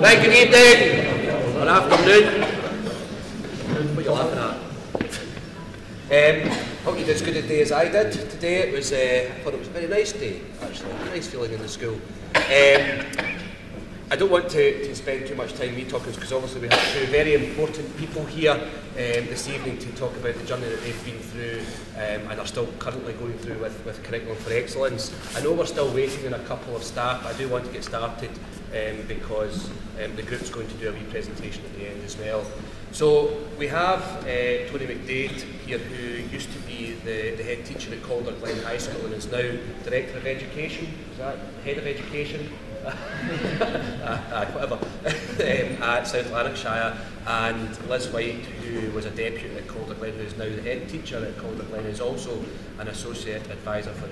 Right, good evening, or afternoon. What are you laughing at? Hope you did as good a day as I did today. It was, I thought it was a very nice day, actually. A nice feeling in the school. I don't want to spend too much time me talking, because obviously we have two very important people here this evening to talk about the journey that they've been through and are still currently going through with Curriculum for Excellence. I know we're still waiting on a couple of staff. I do want to get started because the group's going to do a wee presentation at the end as well. So we have Tony McDade here, who used to be the head teacher at Calderglen High School and is now Director of Education. Is that Head of Education? Whatever. At South Lanarkshire, and Liz White, who was a deputy at Calderglen, who is now the head teacher at Calderglen, is also an associate advisor for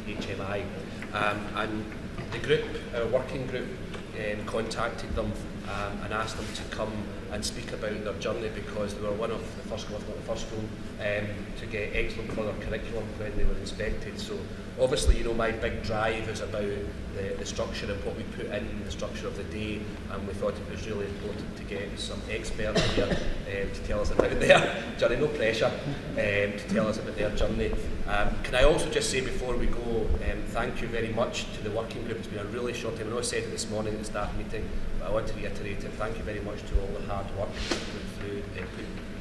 HMI. And the group, our working group, contacted them and asked them to come and speak about their journey, because they were one of the first school, if not the first school, to get excellent further curriculum when they were inspected. So obviously, you know, my big drive is about the structure and what we put in the structure of the day, and we thought it was really important to get some experts here to tell us about their journey, no pressure, to tell us about their journey. Can I also just say before we go, thank you very much to the working group. It's been a really short time. I know I said it this morning at the staff meeting, but I want to reiterate it. Thank you very much to all the hard work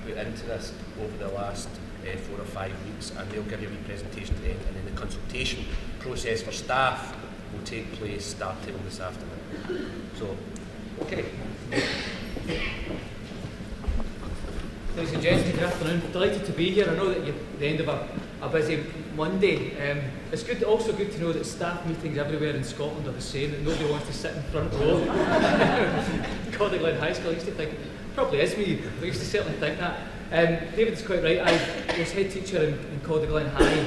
put into this over the last 4 or 5 weeks, and they'll give you a wee presentation today, and then the consultation process for staff will take place starting this afternoon. So, okay. Ladies and gentlemen, good afternoon. Delighted to be here. I know that you're at the end of a busy Monday. It's good, also good to know that staff meetings everywhere in Scotland are the same, that nobody wants to sit in front row. Calderglen High School, I used to think, probably is me, I used to certainly think that. David's quite right. I was head teacher in Calderglen High.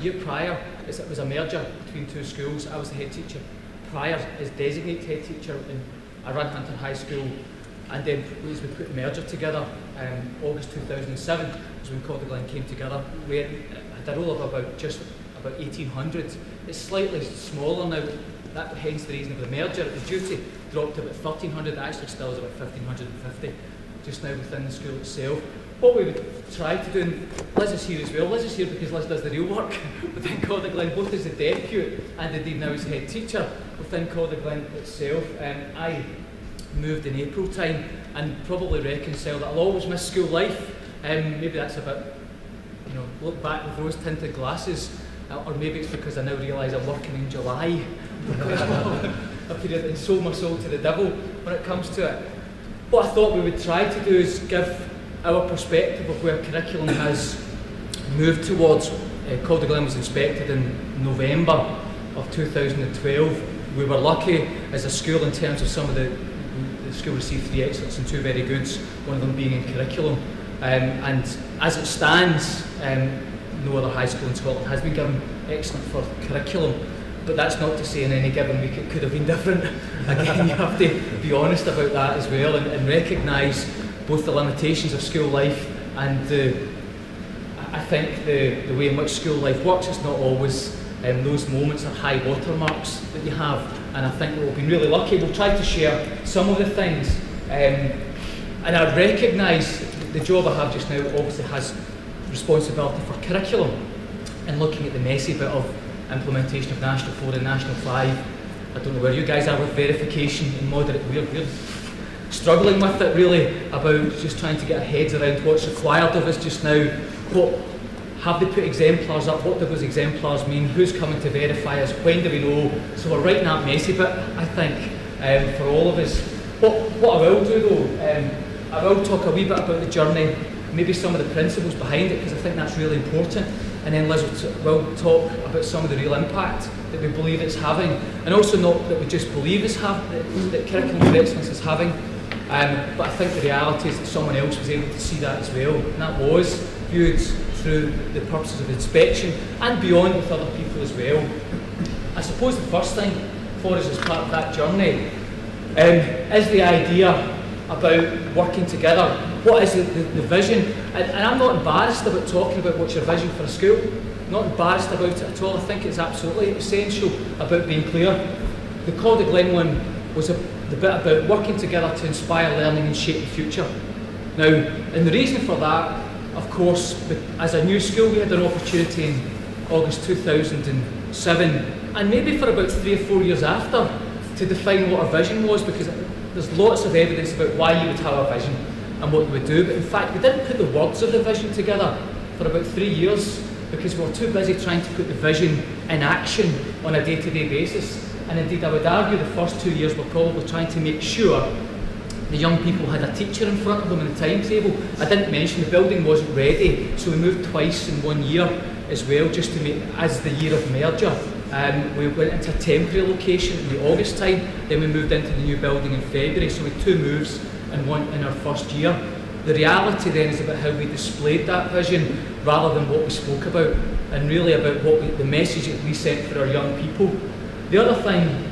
Year prior, it was a merger between two schools. I was the head teacher prior as designate head teacher, and I ran Hunter High School. And then we put the merger together, August 2007 was when Calderglen came together. We had a roll of about 1,800. It's slightly smaller now, that hence the reason of the merger. The duty dropped to about 1,300, actually still is about 1,550 just now within the school itself. What we would try to do, and Liz is here as well. Liz is here because Liz does the real work within Calderglen, both as the deputy and indeed now as head teacher within Calderglen itself. I moved in April time and probably reconcile that I'll always miss school life. Maybe that's a bit, you know, look back with rose tinted glasses, or maybe it's because I now realise I'm working in July a period, and sold my soul to the devil when it comes to it. What I thought we would try to do is give our perspective of where curriculum has moved towards. Calderglen was inspected in November of 2012. We were lucky as a school in terms of some of the school received 3 excellents and 2 very goods, one of them being in curriculum. And as it stands, no other high school in Scotland has been given excellent for curriculum. But that's not to say in any given week it could have been different. Again, you have to be honest about that as well, and recognise both the limitations of school life and I think the way in which school life works. It's not always those moments are high watermarks that you have, and I think we've been really lucky. We'll try to share some of the things, and I recognise the job I have just now obviously has responsibility for curriculum and looking at the messy bit of implementation of National 4 and National 5. I don't know where you guys are with verification and moderate. We're struggling with it really, about just trying to get our heads around what's required of us just now. What have they put exemplars up? What do those exemplars mean? Who's coming to verify us? When do we know? So we're writing that messy bit, I think, for all of us. What I will do though, I will talk a wee bit about the journey, maybe some of the principles behind it, because I think that's really important. And then Liz will talk about some of the real impact that we believe it's having, and also not that we just believe that Curriculum for Excellence is having, but I think the reality is that someone else was able to see that as well, and that was viewed through the purposes of inspection and beyond with other people as well. I suppose the first thing for us as part of that journey is the idea about working together. What is the vision? And I'm not embarrassed about talking about what's your vision for a school. Not embarrassed about it at all. I think it's absolutely essential about being clear. The Calderglen one was the bit about working together to inspire learning and shape the future. Now, and the reason for that, of course, as a new school, we had an opportunity in August 2007, and maybe for about 3 or 4 years after, to define what our vision was, because there's lots of evidence about why you would have a vision and what you would do, but in fact we didn't put the words of the vision together for about 3 years because we were too busy trying to put the vision in action on a day-to-day basis. And indeed I would argue the first 2 years were probably trying to make sure the young people had a teacher in front of them in the timetable. I didn't mention the building wasn't ready, so we moved twice in 1 year as well, just to make, as the year of merger. We went into a temporary location in the August time, then we moved into the new building in February, so we had 2 moves and 1 in our first year. The reality then is about how we displayed that vision rather than what we spoke about, and really about what the message that we sent for our young people. The other thing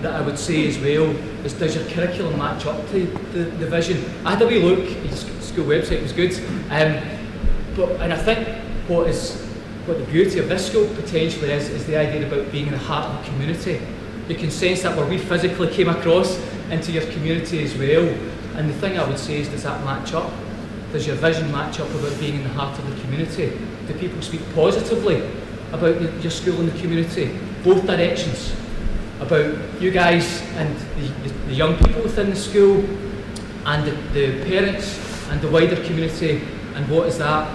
that I would say as well is, does your curriculum match up to the vision? I had a wee look, the school website was good, and I think what the beauty of this school potentially is the idea about being in the heart of the community. You can sense that where we physically came across into your community as well. And the thing I would say is, does that match up? Does your vision match up about being in the heart of the community? Do people speak positively about your school and the community? Both directions. About you guys and the young people within the school, and the parents and the wider community, and what is that?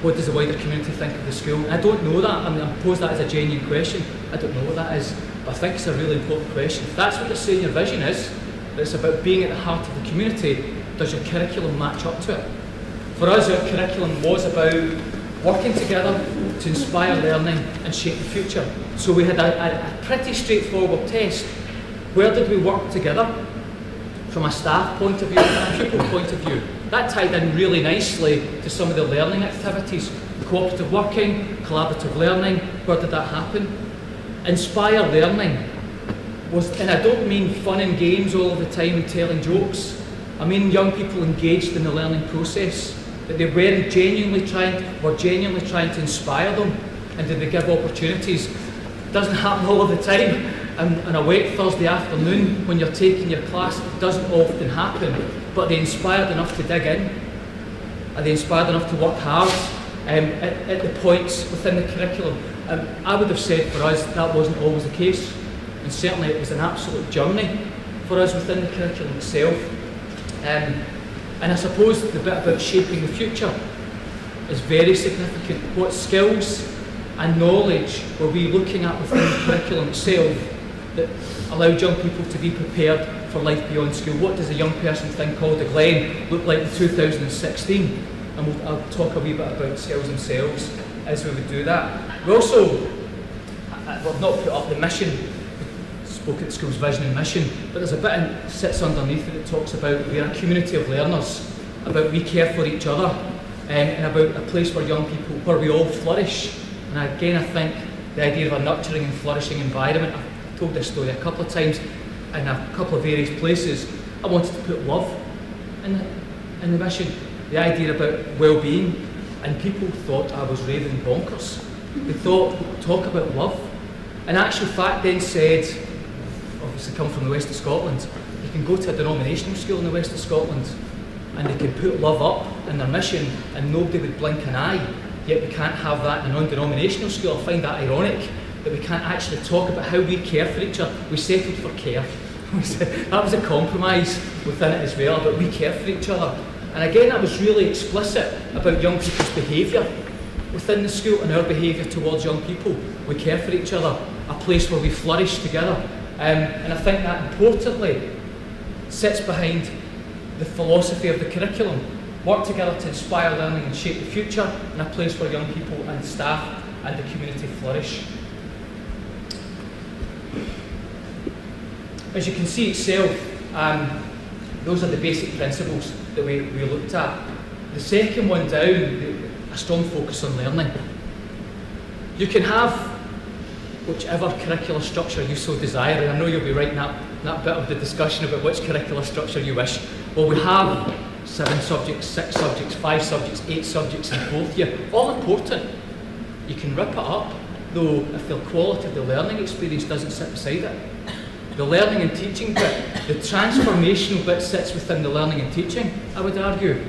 What does the wider community think of the school? I don't know that. I mean, I pose that as a genuine question. I don't know what that is, but I think it's a really important question. If that's what you're saying your vision is, that it's about being at the heart of the community, does your curriculum match up to it? For us, our curriculum was about working together to inspire learning and shape the future. So we had a pretty straightforward test. Where did we work together? From a staff point of view and a pupil point of view. That tied in really nicely to some of the learning activities. Cooperative working, collaborative learning, where did that happen? Inspire learning was, and I don't mean fun and games all of the time and telling jokes. I mean young people engaged in the learning process, that they were genuinely trying to inspire them, and did they give opportunities. It doesn't happen all of the time. On a wet Thursday afternoon when you're taking your class, it doesn't often happen, but they inspired enough to dig in, and they inspired enough to work hard at the points within the curriculum. I would have said for us that wasn't always the case, and certainly it was an absolute journey for us within the curriculum itself. And I suppose the bit about shaping the future is very significant. What skills and knowledge were we looking at within the curriculum itself that allowed young people to be prepared for life beyond school? What does a young person think Calderglen look like in 2016? And I'll talk a wee bit about skills themselves as we would do that. We also, we've not put up the mission, we spoke at the school's vision and mission, but there's a bit that sits underneath it that talks about we're a community of learners, about we care for each other, and about a place where young people, where we all flourish. And again, I think the idea of a nurturing and flourishing environment, I've told this story a couple of times in a couple of various places. I wanted to put love in the mission, the idea about well-being, and people thought I was raving bonkers. They thought, talk about love. In actual fact then said, obviously come from the west of Scotland, you can go to a denominational school in the west of Scotland and they can put love up in their mission and nobody would blink an eye. Yet we can't have that in a non-denominational school. I find that ironic, that we can't actually talk about how we care for each other. We settled for care. That was a compromise within it as well, but we care for each other. And again, that was really explicit about young people's behaviour within the school and our behaviour towards young people. We care for each other, a place where we flourish together. And I think that importantly sits behind the philosophy of the curriculum. Work together to inspire learning and shape the future, in a place where young people and staff and the community flourish. As you can see itself, those are the basic principles that we looked at. The second one down, a strong focus on learning. You can have whichever curricular structure you so desire, and I know you'll be writing that bit of the discussion about which curricular structure you wish. Well, we have 7 subjects, 6 subjects, 5 subjects, 8 subjects in 4th year, all important. You can rip it up, though if the quality of the learning experience doesn't sit beside it. The learning and teaching bit, the transformational bit sits within the learning and teaching, I would argue,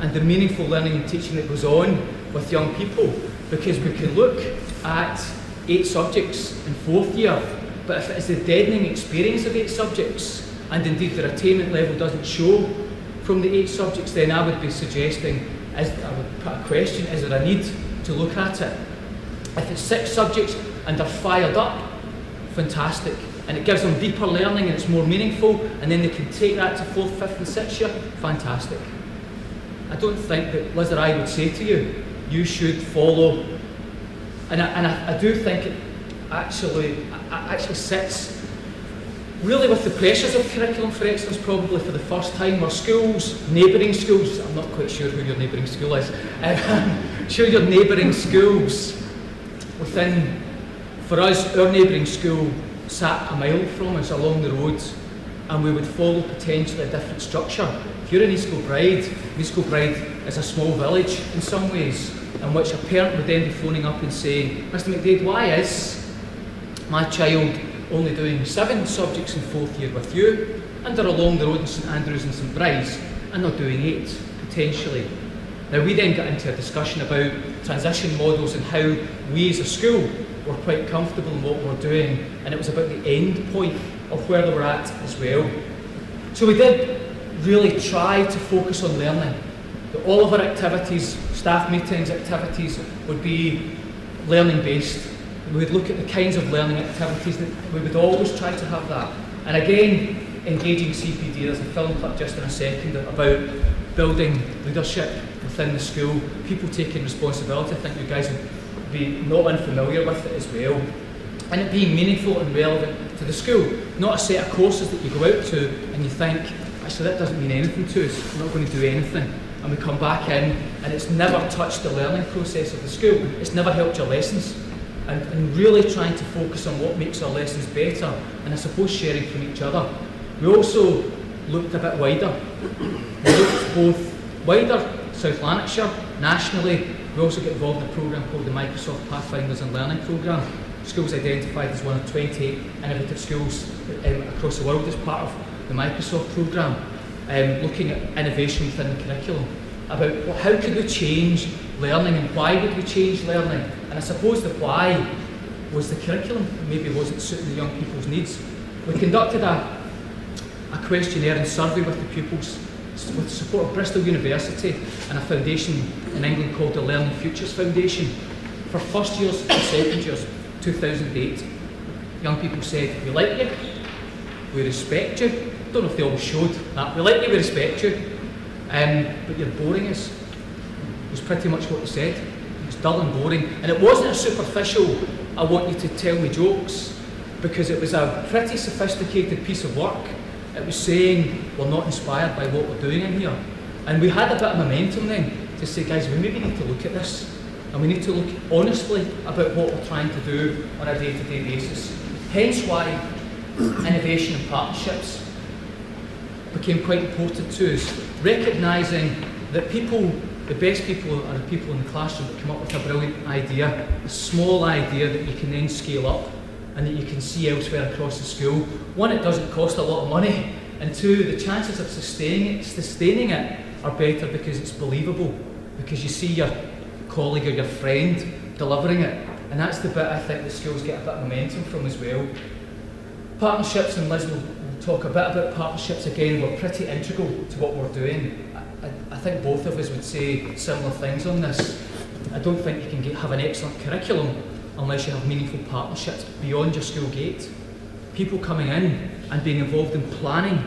and the meaningful learning and teaching that goes on with young people, because we can look at 8 subjects in 4th year, but if it is the deadening experience of 8 subjects, and indeed their attainment level doesn't show from the 8 subjects, then I would be suggesting, I would put a question, is there a need to look at it? If it's 6 subjects and they're fired up, fantastic. And it gives them deeper learning and it's more meaningful, and then they can take that to 4th, 5th and 6th year, fantastic. I don't think that Liz or I would say to you, you should follow, and I do think it actually sits really with the pressures of Curriculum for Excellence probably for the first time, where schools, neighbouring schools, I'm not quite sure who your neighbouring school is, sure your neighbouring schools within, for us, our neighbouring school sat a mile from us along the road, and we would follow potentially a different structure. Here in East Kilbride is a small village in some ways, in which a parent would then be phoning up and saying, Mr McDade, why is my child only doing 7 subjects in 4th year with you, and they're along the road in St Andrews and St Bride's, and they're doing 8, potentially. Now we then got into a discussion about transition models and how we as a school were quite comfortable in what we're doing, and it was about the end point of where they were at as well. So we did really try to focus on learning. That all of our activities, staff meetings, activities, would be learning based. We would look at the kinds of learning activities that we would always try to have that. And again, engaging CPD, there's a film clip just in a second about building leadership within the school, people taking responsibility. I think you guys would be not unfamiliar with it as well. And it being meaningful and relevant to the school, not a set of courses that you go out to and you think, actually that doesn't mean anything to us, we're not going to do anything. And we come back in and it's never touched the learning process of the school, it's never helped your lessons. And really trying to focus on what makes our lessons better, and I suppose sharing from each other. We also looked a bit wider. We looked both wider, South Lanarkshire, nationally. We also get involved in a programme called the Microsoft Pathfinders and Learning Programme. Schools identified as one of 28 innovative schools across the world as part of the Microsoft programme, looking at innovation within the curriculum, about how could we change learning and why would we change learning. And I suppose the why was the curriculum maybe wasn't suiting the young people's needs. We conducted a questionnaire and survey with the pupils with the support of Bristol University and a foundation in England called the Learning Futures Foundation for first years and second years, 2008. Young people said, we like you, we respect you. Don't know if they always showed that. We like you, we respect you, but you're boring us. Was pretty much what they said. It was dull and boring. And it wasn't a superficial, I want you to tell me jokes, because it was a pretty sophisticated piece of work. It was saying, we're not inspired by what we're doing in here. And we had a bit of momentum then to say, guys, we maybe need to look at this. And we need to look honestly about what we're trying to do on a day-to-day basis. Hence why innovation and partnerships became quite important to us. Recognising that people, the best people are the people in the classroom that come up with a brilliant idea, a small idea that you can then scale up and that you can see elsewhere across the school. One, it doesn't cost a lot of money, and two, the chances of sustaining it are better because it's believable, because you see your colleague or your friend delivering it, and that's the bit I think the schools get a bit of momentum from as well. Partnerships, and Liz will talk a bit about partnerships again, were pretty integral to what we're doing. I think both of us would say similar things on this. I don't think you can have an excellent curriculum unless you have meaningful partnerships beyond your school gate. People coming in and being involved in planning.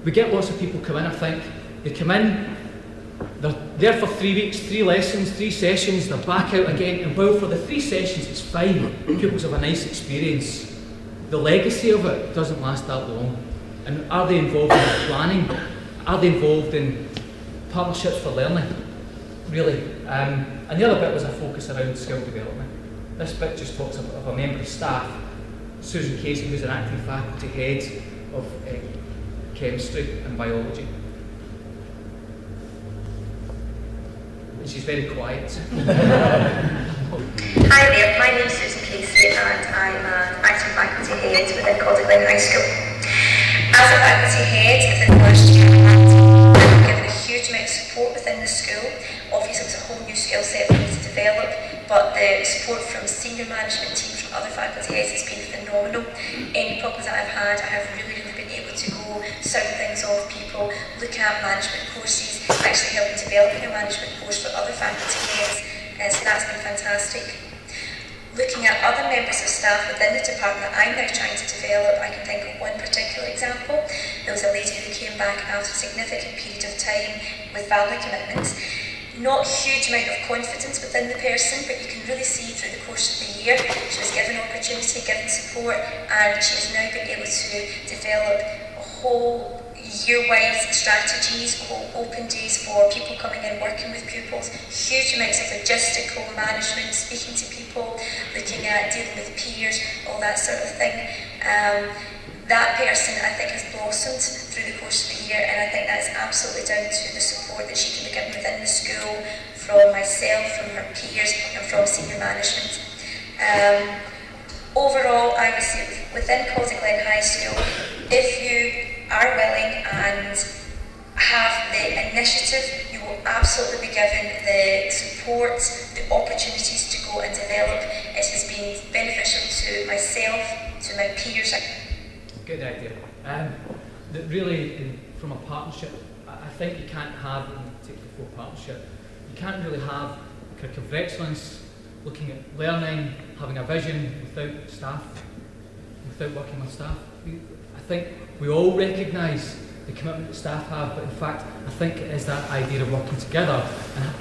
We get lots of people come in, I think, they come in, they're there for 3 weeks, 3 lessons, 3 sessions, they're back out again, and while for the 3 sessions it's fine, pupils have a nice experience, the legacy of it doesn't last that long. And are they involved in planning? Are they involved in partnerships for learning? Really. And the other bit was a focus around skill development. This bit just talks of a member of staff, Susan Casey, who's an acting faculty head of chemistry and biology. And she's very quiet. Hi there, my name is Susan Casey and I'm an acting faculty experience within Calderglen High School. As a faculty head in the first year, I've given a huge amount of support within the school. Obviously it was a whole new skill set for me to develop, but the support from senior management team, from other faculty heads has been phenomenal. Any problems that I've had, I have really been able to go sound things off people, look at management courses, actually helping developing a management course for other faculty heads, so that's been fantastic. Looking at other members of staff within the department that I'm now trying to develop, I can think of one particular example. There was a lady who came back after a significant period of time with family commitments. Not a huge amount of confidence within the person, but you can really see through the course of the year, she was given opportunity, given support, and she has now been able to develop a whole year-wide strategies, open days for people coming in, working with pupils, huge amounts of logistical management, speaking to people, looking at dealing with peers, all that sort of thing. That person, I think, has blossomed through the course of the year, and I think that is absolutely down to the support that she can be given within the school, from myself, from her peers, and from senior management. Overall, I would say within Calderglen High School, if you are willing and have the initiative, you will absolutely be given the support, the opportunities to go and develop. It has been beneficial to myself, to my peers. Good idea. That really, from a partnership, I think you can't have, in particular for partnership, you can't really have curriculum of excellence, looking at learning, having a vision without staff, without working with staff. I think we all recognise the commitment that staff have, but in fact I think it is that idea of working together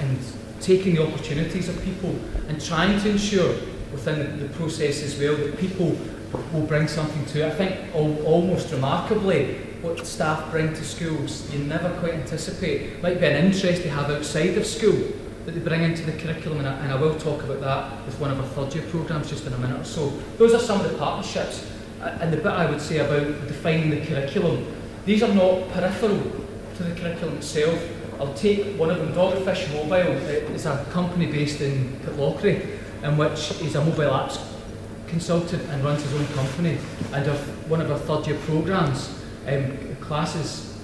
and taking the opportunities of people and trying to ensure within the process as well that people will bring something to it. I think almost remarkably what staff bring to schools you never quite anticipate. Might be an interest they have outside of school that they bring into the curriculum, and I will talk about that with one of our third year programmes just in a minute or so. Those are some of the partnerships. And the bit I would say about defining the curriculum, these are not peripheral to the curriculum itself. I'll take one of them, Dogfish Mobile. It's a company based in Calderglen, in which he's a mobile apps consultant and runs his own company. And one of our third year programmes, classes,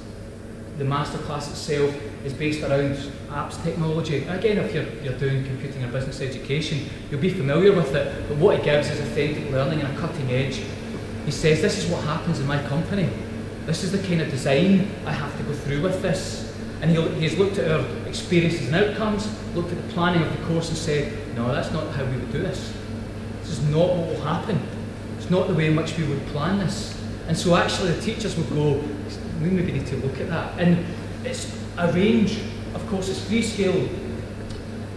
the master class itself is based around apps technology. Again, if you're doing computing or business education, you'll be familiar with it, but what it gives is authentic learning and a cutting edge. He says, this is what happens in my company. This is the kind of design I have to go through with this. And he's looked at our experiences and outcomes, looked at the planning of the course and said, no, that's not how we would do this. This is not what will happen. It's not the way in which we would plan this. And so actually the teachers will go, we maybe need to look at that. And it's a range of courses. Freescale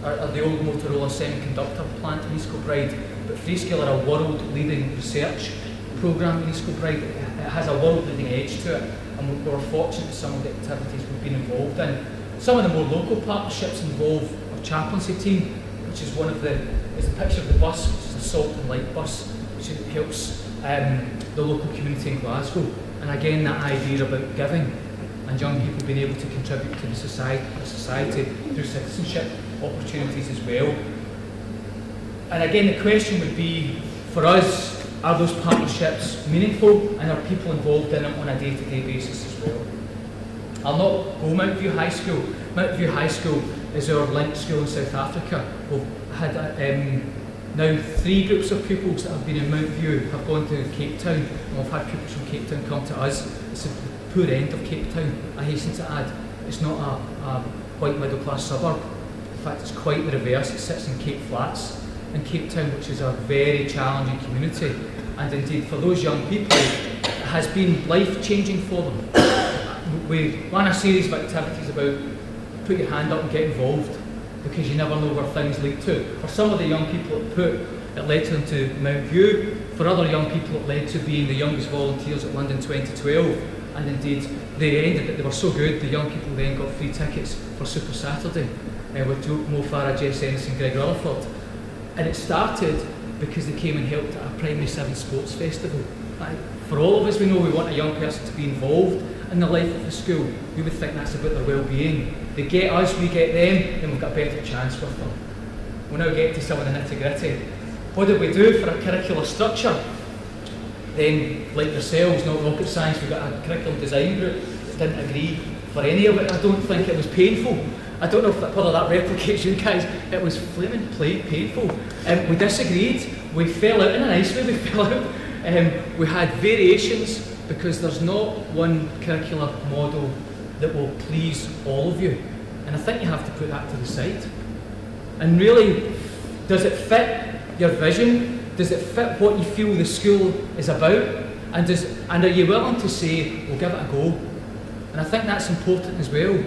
are the old Motorola semiconductor plant in East Kilbride, but Freescale are a world-leading research programme in East Kilbride. It has a world-leading edge to it, and we're fortunate that some of the activities we've been involved in. Some of the more local partnerships involve our chaplaincy team, which is is a picture of the bus, which is a salt and light bus, which helps the local community in Glasgow. And again, that idea about giving and young people being able to contribute to the society through citizenship opportunities as well. And again, the question would be, for us, are those partnerships meaningful, and are people involved in it on a day-to-day basis as well? I'll not go Mount View High School. Mount View High School is our linked school in South Africa. We've had now 3 groups of pupils that have been in Mount View have gone to Cape Town, and we've had pupils from Cape Town come to us. It's the poor end of Cape Town, I hasten to add. It's not a white middle class suburb. In fact, it's quite the reverse. It sits in Cape Flats in Cape Town, which is a very challenging community. And indeed, for those young people, it has been life-changing for them. We ran a series of activities about put your hand up and get involved, because you never know where things lead to. For some of the young people it led to them to Mount View. For other young people, it led to being the youngest volunteers at London 2012. And indeed, they were so good, the young people then got free tickets for Super Saturday with Mo Farah, Jess Ennis and Greg Rutherford. And it started because they came and helped at a Primary 7 Sports Festival. For all of us, we know we want a young person to be involved in the life of the school. We would think that's about their well-being. They get us, we get them, then we've got a better chance with them. We'll now get to some of the nitty-gritty. What did we do for a curricular structure? then, like yourselves, not rocket science, we've got a curriculum design group that didn't agree for any of it. I don't think it was painful. I don't know whether that replicates you guys. It was flaming painful. We disagreed. We fell out in a nice way. We fell out. We had variations because there's not one curricular model that will please all of you. And I think you have to put that to the side. And really, does it fit your vision? Does it fit what you feel the school is about? And are you willing to say, we'll give it a go? And I think that's important as well.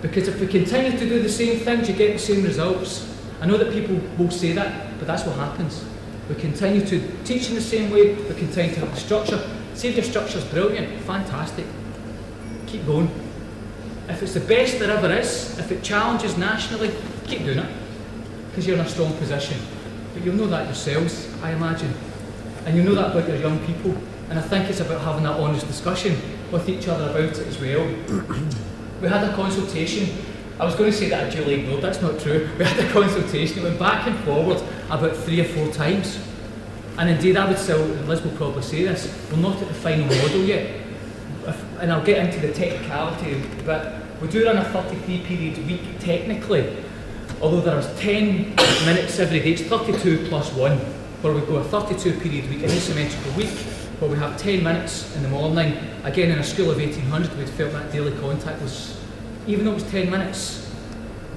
Because if we continue to do the same things, you get the same results. I know that people will say that, but that's what happens. We continue to teach in the same way, we continue to have the structure. See if your structure's brilliant, fantastic. Keep going. If it's the best there ever is, if it challenges nationally, keep doing it. Because you're in a strong position. But you'll know that yourselves, I imagine. And you'll know that about your young people. And I think it's about having that honest discussion with each other about it as well. We had a consultation. I was going to say that I duly ignored, that's not true. We had a consultation, it went back and forward about 3 or 4 times. And indeed, I would still, and Liz will probably say this, we're not at the final model yet. And I'll get into the technicality, but we do run a 33 period week technically, although there's 10 minutes every day, it's 32 plus 1, where we go a 32 period week, an asymmetrical week, where we have 10 minutes in the morning. Again, in a school of 1800, we'd felt that daily contact was, even though it was 10 minutes,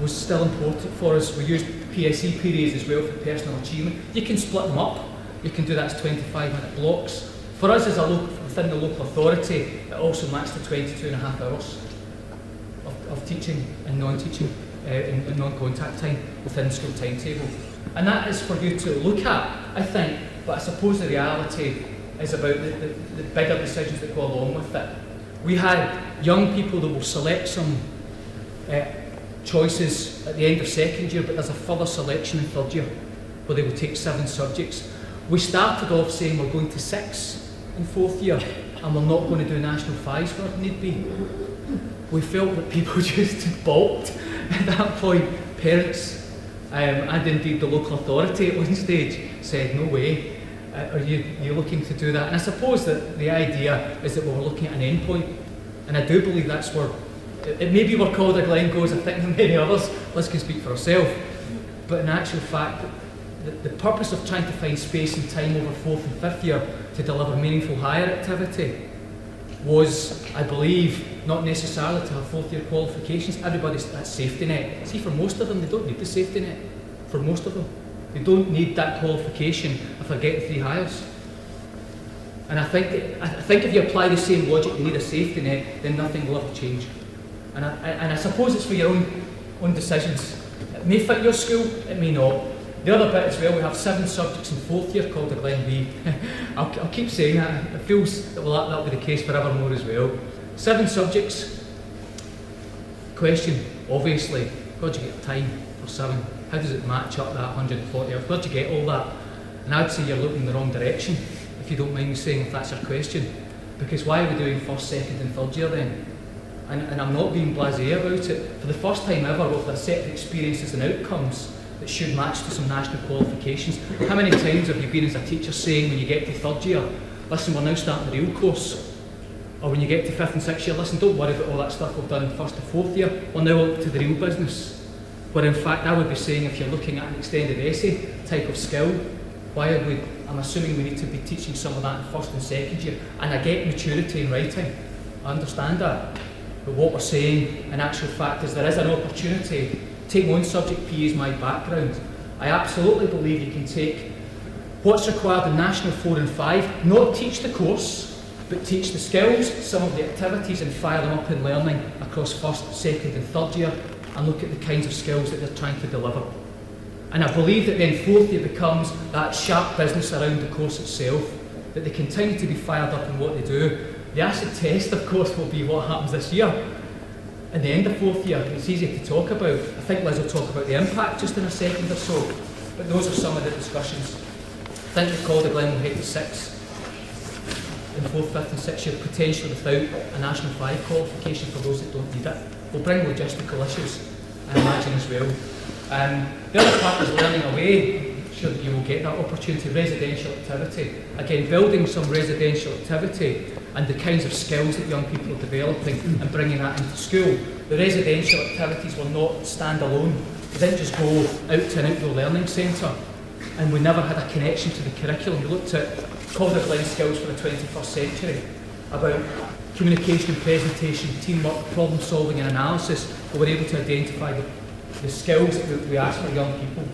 was still important for us. We used PSE periods as well for personal achievement. You can split them up. You can do that as 25-minute blocks. For us as a within the local authority, it also matched the 22.5 hours of teaching and non-teaching and non-contact time within the school timetable. And that is for you to look at, I think, but I suppose the reality is about the bigger decisions that go along with it. We had young people that will select some choices at the end of second year, but there's a further selection in third year where they will take 7 subjects. We started off saying we're going to 6 in fourth year and we're not going to do national 5s where need be. We felt that people just balked at that point. Parents and indeed the local authority at one stage said, no way. Are you looking to do that? And I suppose that the idea is that we were looking at an end point, and I do believe that's where it may be where Calderglen goes. I think many others, Liz can speak for herself, but in actual fact, the purpose of trying to find space and time over 4th and 5th year to deliver meaningful higher activity was, I believe, not necessarily to have 4th year qualifications. Everybody's that safety net. See, for most of them, they don't need the safety net. For most of them. They don't need that qualification if they're getting 3 hires. And I think if you apply the same logic, you need a safety net, then nothing will ever change. And I suppose it's for your own decisions. It may fit your school, it may not. The other bit as well, we have 7 subjects in 4th year called Calderglen B. I'll keep saying that. It feels that that'll be the case forevermore as well. 7 subjects. Question, obviously, where'd you get time for 7? How does it match up that 140 hours? Where'd you get all that? And I'd say you're looking in the wrong direction, if you don't mind me saying, if that's your question. Because why are we doing 1st, 2nd and 3rd year then? And I'm not being blasé about it. For the first time ever, with a set of experiences and outcomes that should match to some national qualifications. How many times have you been as a teacher saying when you get to 3rd year, listen, we're now starting the real course? Or when you get to 5th and 6th year, listen, don't worry about all that stuff we've done in 1st to 4th year, we're now up to the real business. Where in fact I would be saying, if you're looking at an extended essay type of skill, why are we, I'm assuming we need to be teaching some of that in 1st and 2nd year. And I get maturity in writing, I understand that. But what we're saying in actual fact is there is an opportunity. Take one subject, PE is my background. I absolutely believe you can take what's required in National 4 and 5, not teach the course, but teach the skills, some of the activities, and fire them up in learning across 1st, 2nd and 3rd year, and look at the kinds of skills that they're trying to deliver. And I believe that then 4th year becomes that sharp business around the course itself, that they continue to be fired up in what they do. The acid test, of course, will be what happens this year. At the end of 4th year, it's easy to talk about. I think Liz will talk about the impact just in a second or so, but those are some of the discussions. I think that Calderglen will head to 6 in 4th, 5th and 6th year, potentially without a National 5 qualification for those that don't need it. Will bring logistical issues, I imagine, as well. The other part is learning away. sure that you will get that opportunity. Residential activity, again, building some residential activity and the kinds of skills that young people are developing and bringing that into school. The residential activities were not standalone. We didn't just go out to an outdoor learning centre, and we never had a connection to the curriculum. We looked at Calderglen skills for the 21st century, about communication and presentation, teamwork, problem solving and analysis. We were able to identify the skills that we asked for young people.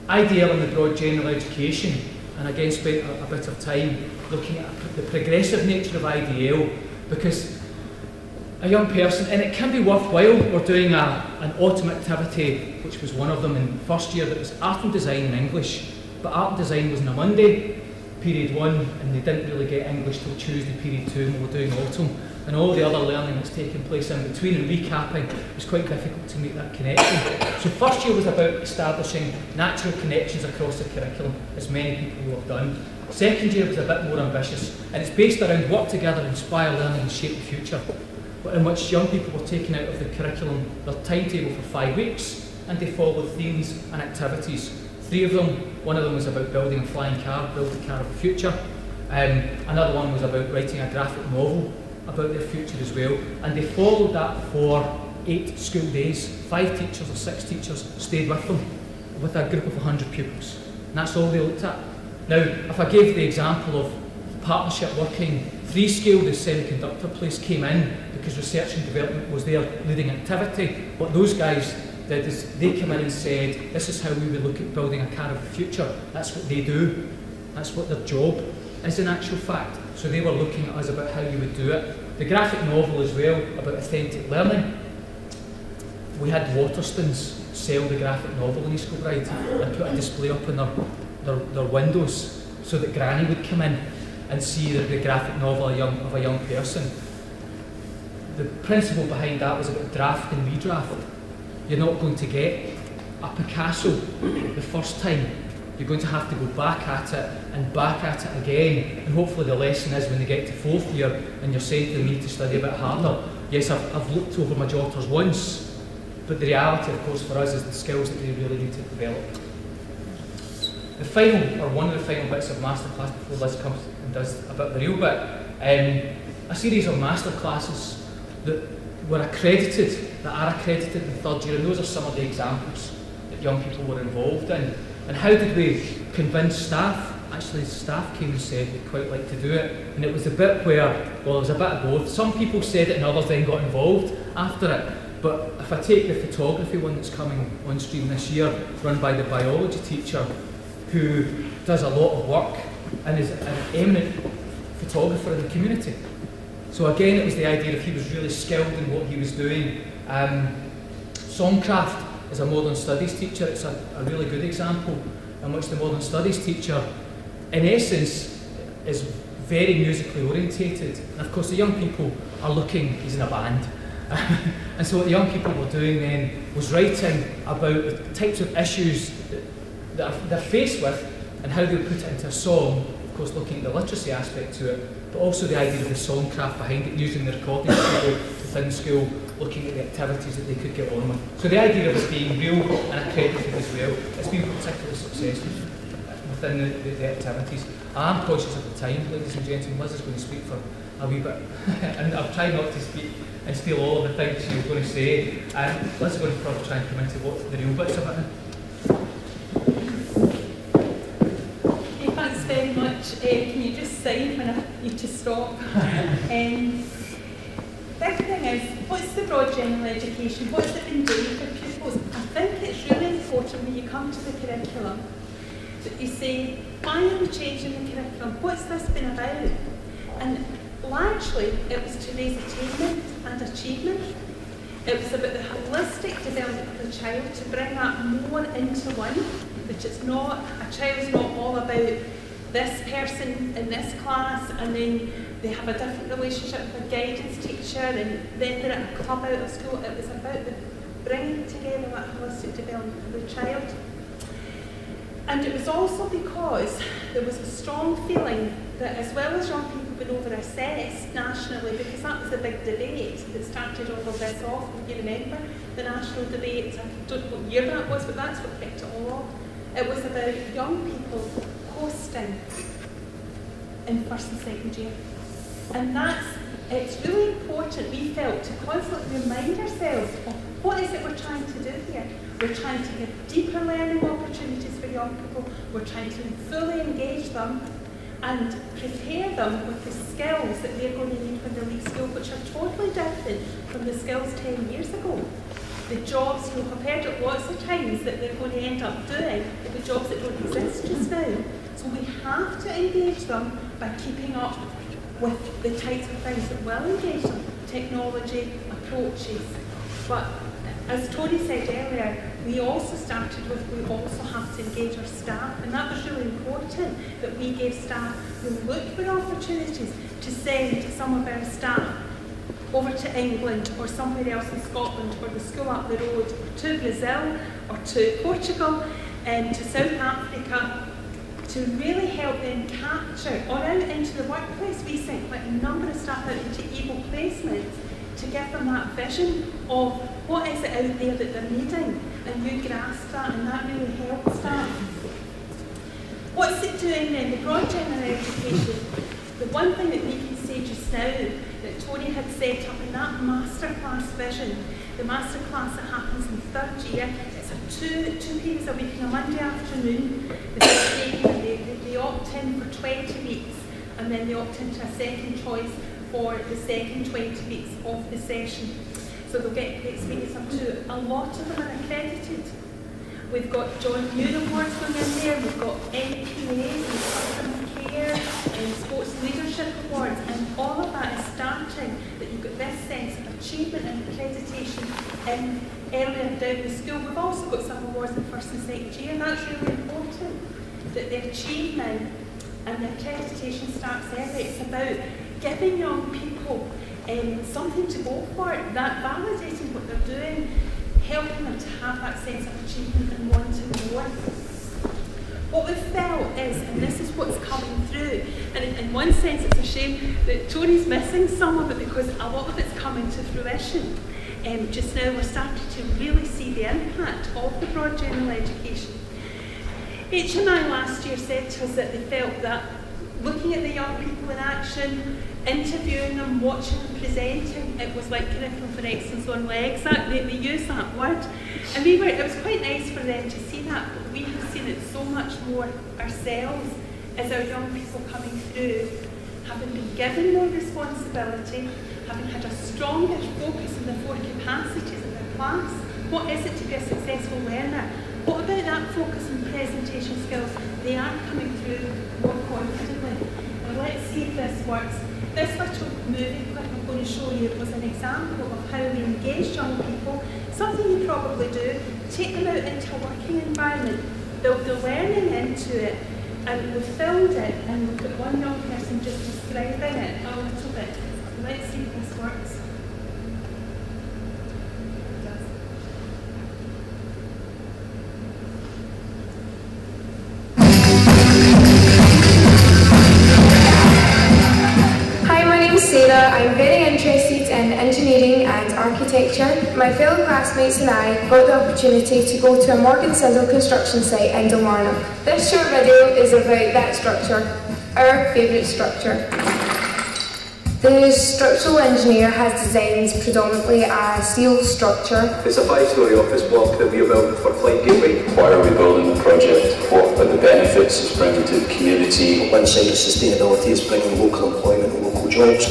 IDL and the broad general education, and again spent a bit of time looking at the progressive nature of IDL, because a young person, and it can be worthwhile, we're doing an autumn activity, which was one of them in first year, that was art and design in English, but art and design was on a Monday, period 1, and they didn't really get English till Tuesday, period 2, and we were doing autumn, and all the other learning that's taking place in between and recapping, it was quite difficult to make that connection. So first year was about establishing natural connections across the curriculum, as many people have done. Second year was a bit more ambitious, and it's based around work together, inspire learning and shape the future, in which young people were taken out of the curriculum, their timetable for 5 weeks, and they followed themes and activities. 3 of them, one of them was about building a flying car, build the car of the future. Another one was about writing a graphic novel about their future as well, and they followed that for 8 school days. 5 teachers or 6 teachers stayed with them, with a group of 100 pupils, and that's all they looked at. Now, if I gave the example of partnership working, 3-scale, the semiconductor place, came in because research and development was their leading activity. What those guys did is they came in and said, this is how we would look at building a car of the future. That's what they do. That's what their job is in actual fact. So they were looking at us about how you would do it. The graphic novel as well, about authentic learning. We had Waterstones sell the graphic novel in East Kilbride and put a display up in their windows so that Granny would come in and see the graphic novel of a young person. The principle behind that was about draft and redraft. You're not going to get a Picasso the first time. You're going to have to go back at it and back at it again, and hopefully the lesson is when they get to 4th year and you're saying to them, you need to study a bit harder. Yes, I've looked over my daughters once, but the reality, of course, for us is the skills that they really need to develop. The final, or one of the final bits of masterclass before Liz comes and does a bit of the real bit, a series of masterclasses that were accredited, that are accredited in 3rd year, and those are some of the examples that young people were involved in. And how did we convince staff? Actually, staff came and said they'd quite like to do it, and it was a bit where, well, it was a bit of both. Some people said it and others then got involved after it. But if I take the photography one that's coming on stream this year, run by the biology teacher, who does a lot of work and is an eminent photographer in the community. So again, it was the idea that he was really skilled in what he was doing. Songcraft is a modern studies teacher. It's a really good example in which the modern studies teacher, in essence, is very musically orientated. And of course, the young people are looking, he's in a band. And so what the young people were doing then was writing about the types of issues that they're faced with and how they put it into a song, of course looking at the literacy aspect to it, but also the idea of the songcraft behind it, using the recording studio within school, looking at the activities that they could get on with. So the idea of it being real and accredited as well, it's been particularly successful within the activities. I am conscious of the time, ladies and gentlemen. Liz is going to speak for a wee bit, and I've tried not to speak and steal all of the things she was going to say, and Liz is going to probably try and come into what the real bits of it are. Thanks very much. Can you just sign when I need to stop? Big thing is, what's the broad general education? What's it been doing for pupils? I think it's really important when you come to the curriculum that you say, why are we changing the curriculum? What's this been about? And largely, it was to raise attainment and achievement. It was about the holistic development of the child, to bring that more into one, which it's not, a child's not all about this person in this class and then they have a different relationship with a guidance teacher and then they're at a club out of school. It was about the bringing together that holistic development of the child. And it was also because there was a strong feeling that as well as young people being over-assessed nationally, because that was a big debate that started all of this off, if you remember, the national debate, I don't know what year that was, but that's what kicked it all off. It was about young people coasting in first and second year. And it's really important, we felt, to constantly remind ourselves of what is it we're trying to do here. We're trying to give deeper learning opportunities for young people. We're trying to fully engage them and prepare them with the skills that they're going to need when they leave school, which are totally different from the skills 10 years ago. The jobs, you'll have heard it lots of times, that they're going to end up doing, are the jobs that don't exist just now. So we have to engage them by keeping up with the types of things that will engage them, technology, approaches. But as Tony said earlier, we also started with, we also have to engage our staff, and that was really important, that we gave staff who looked for opportunities to send some of our staff over to England or somewhere else in Scotland or the school up the road, to Brazil or to Portugal and to South Africa, to really help them capture, or out into the workplace. We sent quite a number of staff out into EVO placements to give them that vision of what is it out there that they're needing, and you grasp that, and that really helps that. What's it doing then? The broad general education, the one thing that we can say just now that Tony had set up in that masterclass vision, the masterclass that happens in third year, it's a two periods a week on a Monday afternoon. They opt in for 20 weeks, and then they opt into a second choice for the second 20 weeks of the session. So they'll get experience up to, a lot of them are accredited. We've got John Muir Awards going in there, we've got NPAs and customer care and sports leadership awards, and all of that is starting, that you've got this sense of achievement and accreditation in earlier down the school. We've also got some awards in first and second year, and that's really important, that the achievement and the accreditation starts early. It's about giving young people something to go for, that validating what they're doing, helping them to have that sense of achievement and wanting more. What we've felt is, and this is what's coming through, and in one sense it's a shame that Tony's missing some of it because a lot of it's coming to fruition. Just now we're starting to really see the impact of the broad general education. HMI last year said to us that they felt that looking at the young people in action, interviewing them, watching them presenting, it was like curriculum for excellence on legs. They used that word. And it was quite nice for them to see that, but we have seen it so much more ourselves as our young people coming through, having been given more responsibility, having had a stronger focus on the 4 capacities of their class. What is it to be a successful learner? What about that focus on presentation skills? They are coming through more confidently. Now let's see if this works. This little movie clip I'm going to show you was an example of how we engage young people, something you probably do, take them out into a working environment, build the learning into it, and we filmed it, and we've got one young person just describing it a little bit. Let's see if this works. I'm very interested in engineering and architecture. My fellow classmates and I got the opportunity to go to a Morgan Sindall construction site in Kilmarnock. This short video is about that structure, our favourite structure. The structural engineer has designed predominantly a steel structure. It's a 5-storey office block that we are building for Flight Gateway. Why are we building the project? What are the benefits it's bringing to the community? One side of sustainability is bringing local employment and local jobs.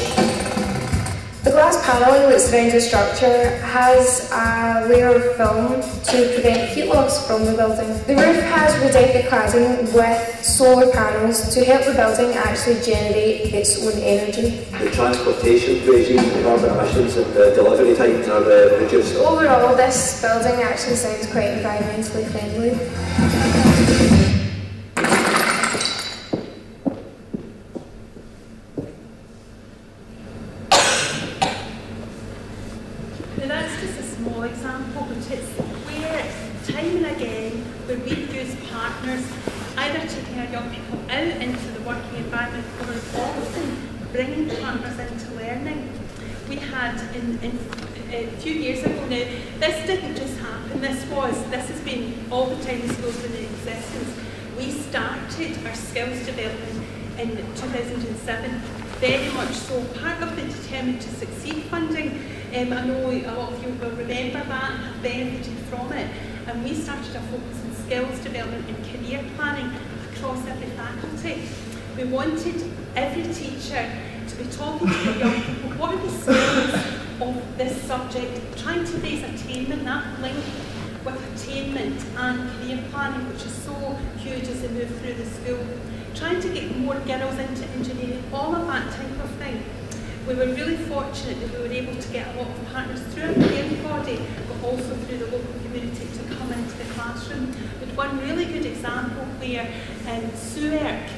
The glass panelling that surrounds the structure has a layer of film to prevent heat loss from the building. The roof has redecked the cladding with solar panels to help the building actually generate its own energy. The transportation regime, the carbon emissions and the delivery times are reduced. Overall, this building actually sounds quite environmentally friendly. Example, but it's where time and again where we use partners bringing partners into learning. We had, a few years ago now, this didn't just happen, this has been all the time the school's been in existence. We started our skills development in 2007, very much so part of the Determined to Succeed funding. I know a lot of you will remember that and have benefited from it. And we started a focus on skills development and career planning across every faculty. We wanted every teacher to be talking to the young people, what are the skills of this subject, trying to raise attainment, that link with attainment and career planning, which is so huge as they move through the school. Trying to get more girls into engineering, all of that type of thing. We were really fortunate that we were able to get a lot of partners through our parent body, but also through the local community to come into the classroom. With one really good example where SUERC,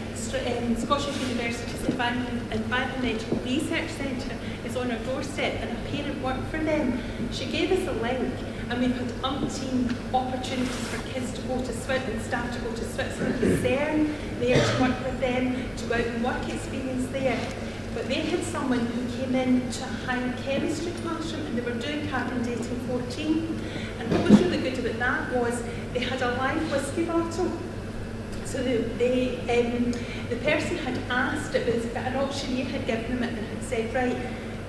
Scottish University's Environmental Research Centre, is on our doorstep, and a parent worked for them. She gave us a link, and we've had umpteen opportunities for kids to go to Switzerland, staff to go to Switzerland, CERN there to work with them, to go out and work experience there. But they had someone who came in to a higher chemistry classroom, and they were doing carbon dating 14. And what was really good about that was they had a live whiskey bottle. So the person had asked, an auctioneer had given them it and had said, right,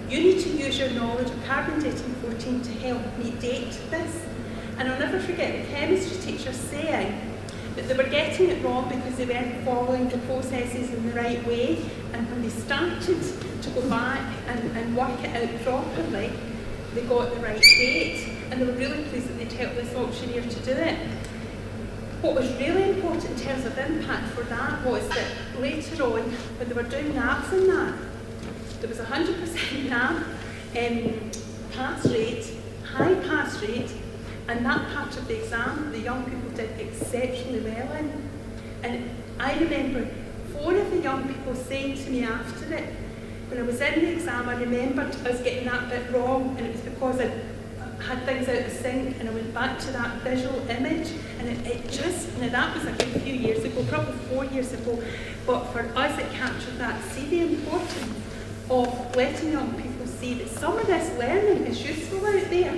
you need to use your knowledge of carbon dating 14 to help me date this. And I'll never forget the chemistry teacher saying that they were getting it wrong because they weren't following the processes in the right way, and when they started to go back and work it out properly, they got the right date, and they were really pleased that they'd helped this auctioneer to do it. What was really important in terms of impact for that was that later on, when they were doing NABs in that, there was 100% NAB pass rate, high pass rate, and that part of the exam, the young people did exceptionally well in. And I remember 4 of the young people saying to me after it, when I was in the exam, I remembered I was getting that bit wrong, and it was because I had things out of sync, and I went back to that visual image, and it just, now that was a good few years ago, probably 4 years ago, but for us it captured that. See the importance of letting young people see that some of this learning is useful out there.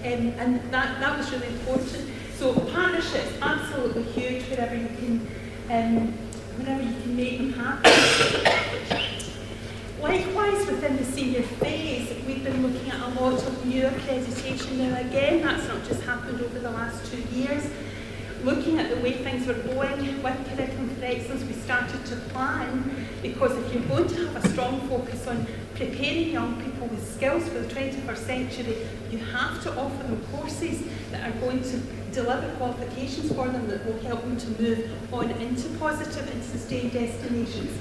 And that was really important. So partnerships, absolutely huge wherever you can make them happen. Likewise, within the senior phase, we've been looking at a lot of new accreditation. Now again, that's not just happened over the last 2 years. Looking at the way things were going with Curriculum for Excellence, we started to plan, because if you're going to have a strong focus on preparing young people with skills for the 21st century, you have to offer them courses that are going to deliver qualifications for them that will help them to move on into positive and sustained destinations.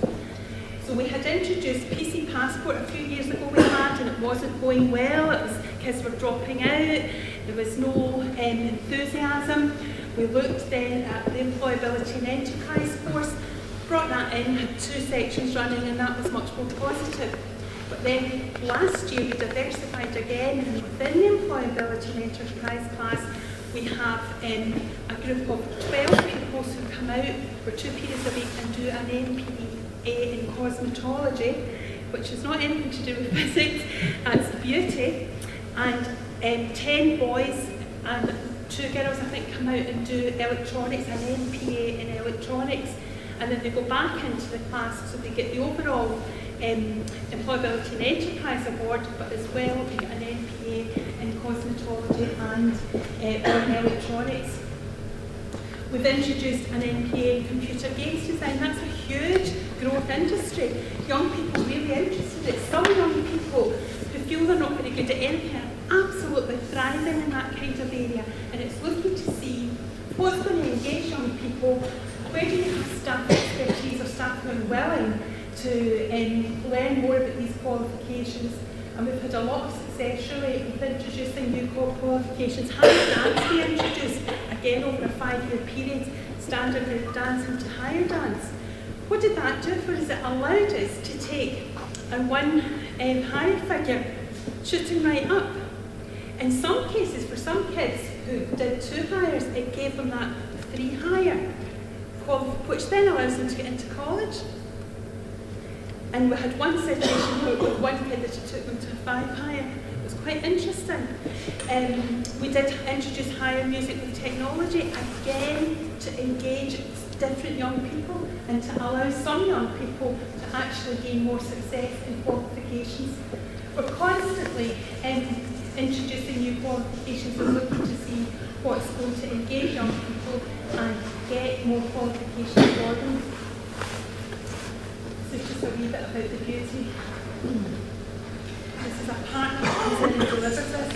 So we had introduced PC Passport a few years ago and it wasn't going well. Kids were dropping out, there was no enthusiasm. We looked then at the Employability and Enterprise course, brought that in, had 2 sections running, and that was much more positive. But then last year we diversified again, and within the Employability and Enterprise class we have a group of 12 pupils who come out for 2 periods a week and do an MPA in cosmetology, which is not anything to do with physics, it's beauty, and 10 boys and 2 girls I think come out and do electronics, an MPA in electronics, and then they go back into the class, so they get the overall Employability and Enterprise Award, but as well they get an MPA in cosmetology and electronics. We've introduced an MPA in computer games design. That's a huge growth industry. Young people really interested in it. Some young people who feel they're not very good at anything are absolutely thriving in that kind of area, and it's looking to see what's going to engage young people, where do you have staff expertise or staff who are willing to learn more about these qualifications. And we've had a lot of success really with introducing new qualifications. Higher dance we introduced, again over a 5-year period, standard group dance into higher dance. What did that do for us? It allowed us to take a 1 higher figure shooting right up. In some cases, for some kids who did 2 hires, it gave them that 3 higher, which then allows them to get into college. And we had one situation with one kid that she took them to a 5 higher. It was quite interesting. We did introduce higher music with technology, again, to engage different young people and to allow some young people to actually gain more success in qualifications. We're constantly introducing new qualifications and looking to see what's going to engage young people and get more qualifications for them. This is just a wee bit about the beauty. This is a partner that comes in and delivers this.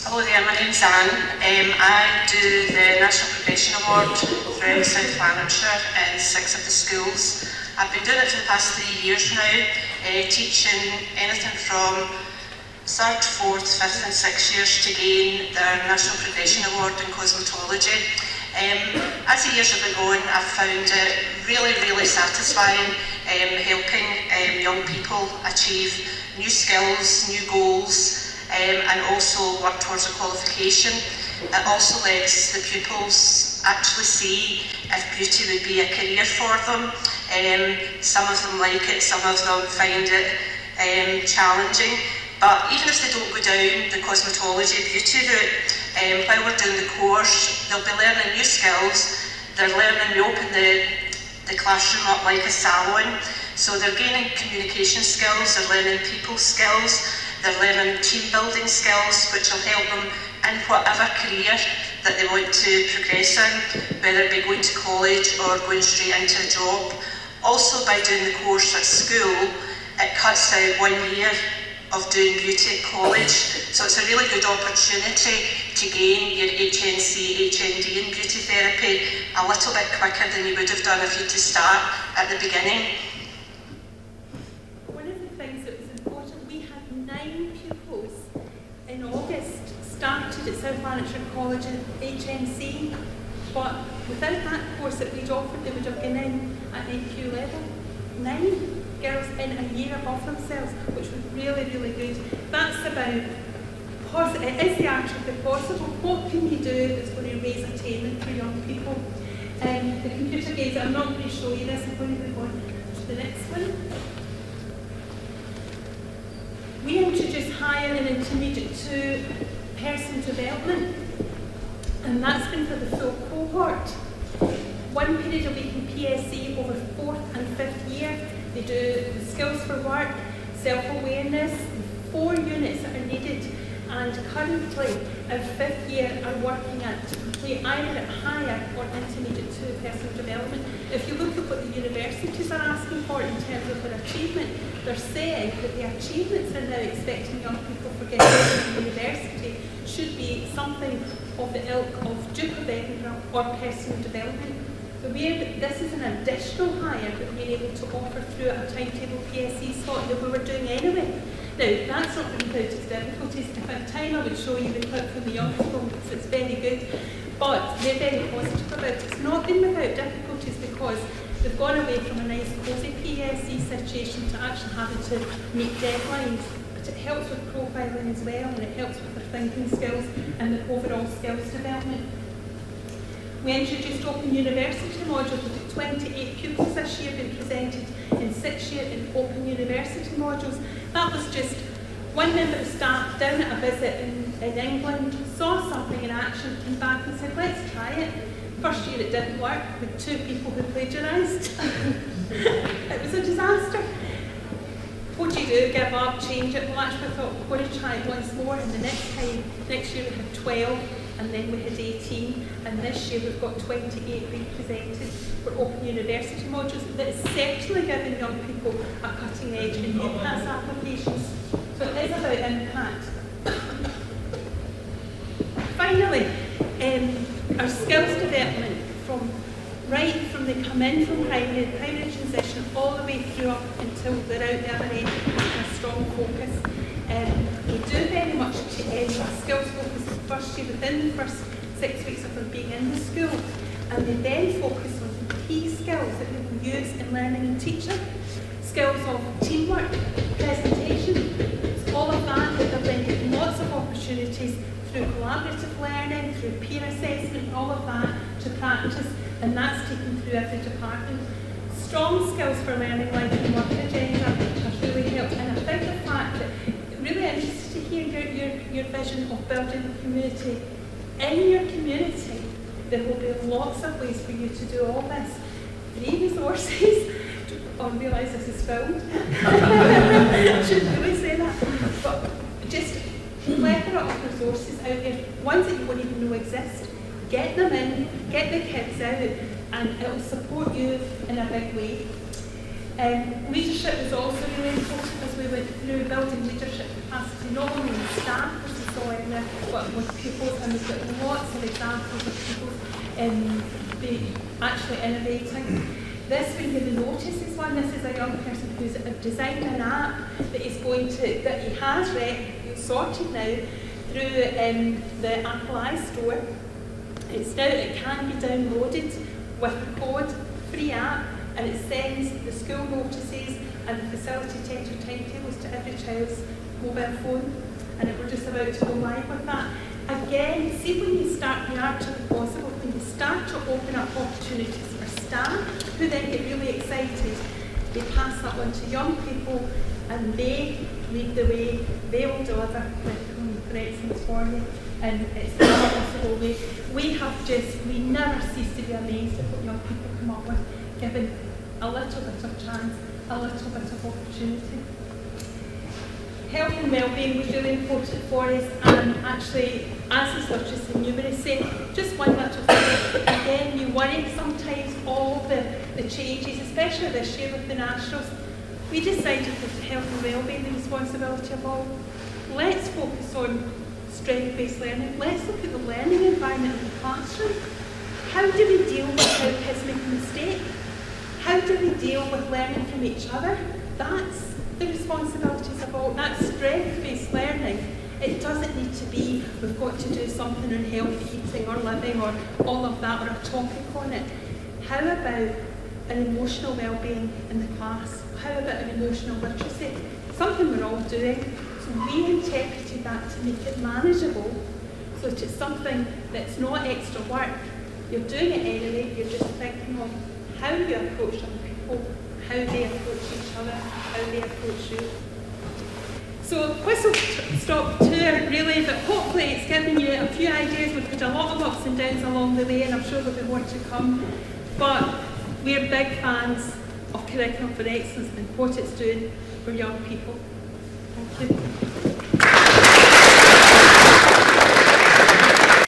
Hello there, my name's Anne. I do the National Progression Award throughout South Lanarkshire in 6 of the schools. I've been doing it for the past 3 years now, teaching anything from 3rd, 4th, 5th and 6th years to gain their National Progression Award in cosmetology. As the years have been going, I've found it really, really satisfying helping young people achieve new skills, new goals, and also work towards a qualification. It also lets the pupils actually see if beauty would be a career for them. Some of them like it, some of them find it challenging, but even if they don't go down the cosmetology beauty route, while we're doing the course, they'll be learning new skills. They're learning, we open the classroom up like a salon, so they're gaining communication skills, they're learning people skills, they're learning team building skills, which will help them in whatever career that they want to progress in, whether it be going to college or going straight into a job. Also, by doing the course at school, it cuts out 1 year of doing beauty at college, so it's a really good opportunity to gain your HNC, HND in beauty therapy a little bit quicker than you would have done if you had to start at the beginning. One of the things that was important, we had 9 pupils in August started at South Lanarkshire College in HNC, but without that course that we'd offered, they would have gone in at NQ level. 9 girls in a year above themselves, which was really, really good. That's about, it is the art of the possible. What can you do that's going to raise attainment for young people? The computer games, I'm not going to show you this, I'm going to move on to the next one. We introduced higher and intermediate to personal development, and that's been for the full cohort. 1 period a week in PSC over 4th and 5th year. They do the skills for work, self-awareness, 4 units that are needed, and currently our 5th year are working at to complete either at higher or intermediate to personal development. If you look at what the universities are asking for in terms of their achievement, they're saying that the achievements they're now expecting young people for getting into university should be something of the ilk of Duke of Edinburgh or personal development. So this is an additional hire that we're able to offer through a timetable PSC slot that we were doing anyway. Now, that's not been without its difficulties. If I had time, I would show you the clip from the young people, because it's very good. But they're very positive about it. It's not been without difficulties because they've gone away from a nice cosy PSC situation to actually having to meet deadlines. But it helps with profiling as well, and it helps with their thinking skills and the overall skills development. We introduced Open University modules. We've got 28 pupils this year being presented in 6th year in Open University modules. That was just one member of staff down at a visit in England, saw something in action, came back and said, let's try it. First year it didn't work, with 2 people who plagiarised. It was a disaster. What do you do? Give up, change it? Well, actually I thought we're going to try it once more, and the next year we had 12. And then we had 18, and this year we've got 28 being presented for Open University modules. That is certainly giving young people a cutting edge in UPass applications. So it is about impact. Finally, our skills development from they come in from primary transition all the way through up until they're out the other end with a strong focus. We do very much skills focus in the first year, within the first 6 weeks of them being in the school, and they then focus on key skills that they will use in learning and teaching. Skills of teamwork, presentation, learning, through peer assessment, all of that to practice, and that's taken through every department. Strong skills for learning life and work agenda has really helped, and I think the fact that really interested to hear your vision of building a community. In your community, there will be lots of ways for you to do all this. Free resources, I realise this is filmed. I shouldn't really say that. But just plethora of resources out there, ones that you won't even know exist. Get them in, get the kids out, and it will support you in a big way. Leadership was also really important as we went through building leadership capacity, not only in staff, as we saw in there, but with pupils, and we've got lots of examples of pupils actually innovating. This one here, the Notice, is one. This is a young person who's designed an app that is going to, that he has sorted now through the Apple iStore. It can be downloaded with the code, free app, and it sends the school notices and the facility timetables to every child's mobile phone, and we're just about to go live with that. Again, see when you start the art of the possible, when you start to open up opportunities for staff, who then get really excited, they pass that on to young people, and they lead the way, they will deliver curriculum for excellence for you, and it's not a possible way. We never cease to be amazed at what young people come up with, given a little bit of chance, a little bit of opportunity. Health and wellbeing was really important for us, and actually, as is Literacy and Numeracy, just one little thing. Again, you worry sometimes all the changes, especially this year with the Nationals. We decided that health and wellbeing, the responsibility of all. Let's focus on strength-based learning. Let's look at the learning environment in the classroom. How do we deal with how kids make a mistake? How do we deal with learning from each other? That's the responsibilities of all. That's strength-based learning. It doesn't need to be, we've got to do something on healthy eating or living or all of that, or a topic on it. How about an emotional well-being in the class? How about an emotional literacy? Something we're all doing. So we interpreted that to make it manageable, so that it's something that's not extra work. You're doing it anyway, you're just thinking of how you approach other people, how they approach each other, how they approach you. So whistle-stop tour really, but hopefully it's given you a few ideas. We've had a lot of ups and downs along the way, and I'm sure there'll be more to come. But we're big fans of Curriculum for Excellence and what it's doing for young people. Thank you.